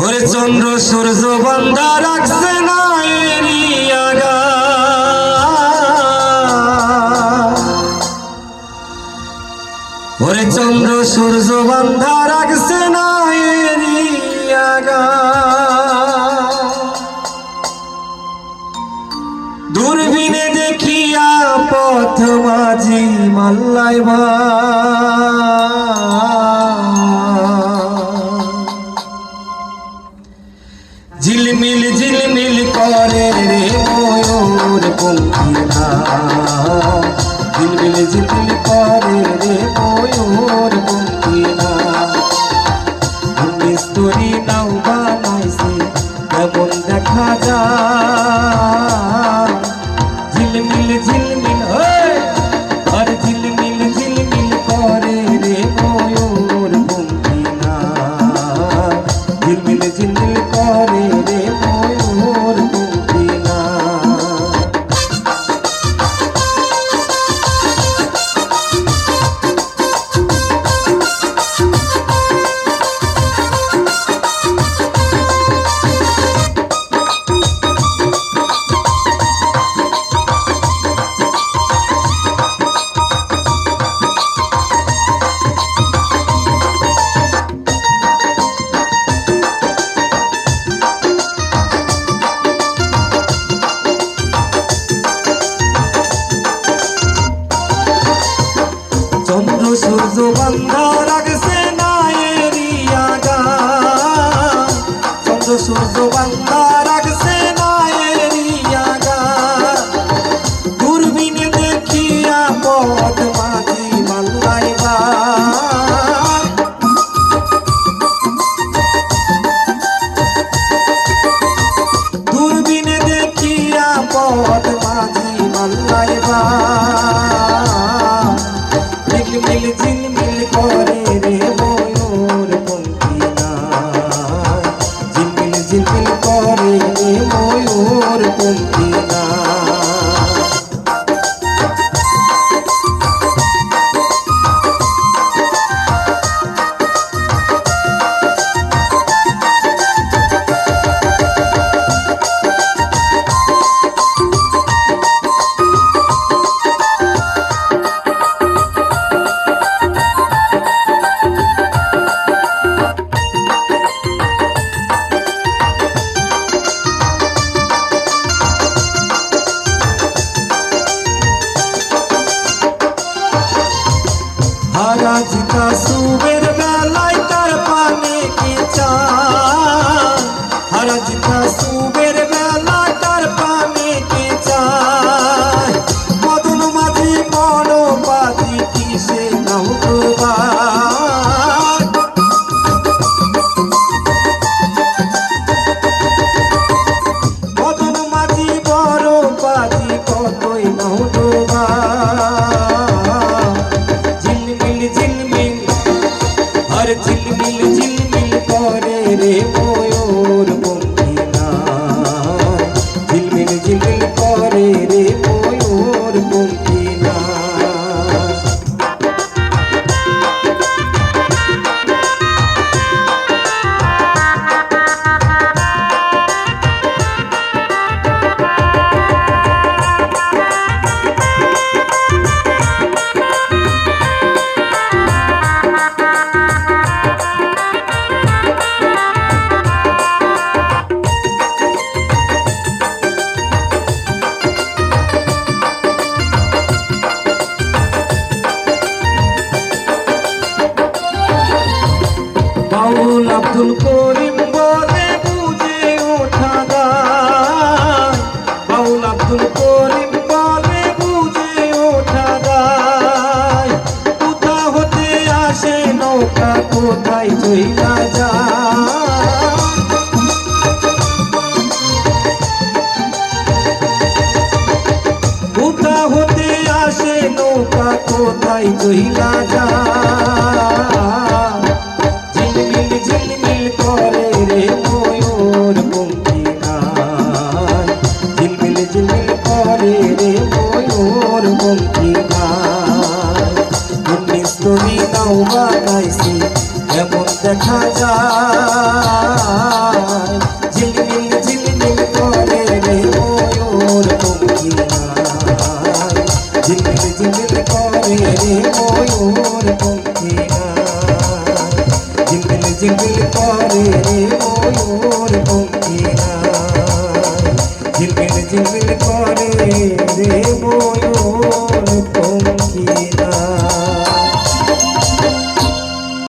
ওরে চন্দ্র সূর্য বান্ধা রাখছে না এরিয়াগা, ওরে চন্দ্র সূর্য বান্ধা রাখছে না এরিয়াগা। দূরবীনে দেখিয়া পথ মাঝি মাল্লাইবা, ঝিলমিল ঝিলমিল করে রে ময়ূর পঙ্খিরা, ঝিলমিল ঝিলমিল করে রে ময়ূর পঙ্খিরা। মিস্তুরি নাও বানাইছে কেমন দেখা যায়, ঝিলমিল ঝিলমিল আর ঝিলমিল ঝিলমিল করে রে ময়ূর পঙ্খিরা, ঝিলমিল ঝিলমিল করে রে ময়ূর পঙ্খিরা। চন্দ্র সূর্য বান্ধা রাখছে না এরিয়াগা, চন্দ্র সূর্য বান্ধা রাখছে না এরিয়াগা। দূরবীনে দেখিয়া পথ মাঝি মাল্লাইবা, দূরবীনে দেখিয়া পথ মাঝি মাল্লাইবা। ঝিলমিল ঝিলমিল করে রে ময়ূর পঙ্খিরা, ঝিলমিল ঝিলমিল করে রে ময়ূর পঙ্খিরা। হারা জিতা সুবের বেলায় তার পানে কি চায়, হারা জিতা সুবের বেলায় তার পানে কি চায়। মদন মাঝি বড় বাজি কিসে নাও ডোবায়, মদন মাঝি বড় বাজি কতই নাও ডোবায়। ঝিলমিল ঝিলমিল করে রে ময়ূর পঙ্খিরা, ঝিলমিল ঝিলমিল করে রে ময়ূর পঙ্খিরা। বাউল আব্দুল করিম বলে বুঝে ওঠা গায়, বাউল আব্দুল করিম বলে বুঝে ওঠা গায়। কোথা হতে আসে নৌকা কোথায় চইলা যায়, কোথা হতে আসে নৌকা কোথায় চইলা যায়। ঝিলমিল ঝিলমিল করে রে ময়ূর পঙ্খিরা, ঝিলমিল ঝিলমিল করে রে ময়ূর পঙ্খিরা। মিস্তুরি নাও বানাইছে এমন দেখা যায় ঝিলমিল ঝিলমিল করে রে ময়ূর পঙ্খী নাই ঝিলমিল ঝিলমিল করে রে ময়ূর পঙ্খী নাই ঝিলমিল ঝিলমিল করে রে ময়ূর পঙ্খী নাই ঝিলমিল ঝিলমিল করে রে ময়ূর পঙ্খী নাই।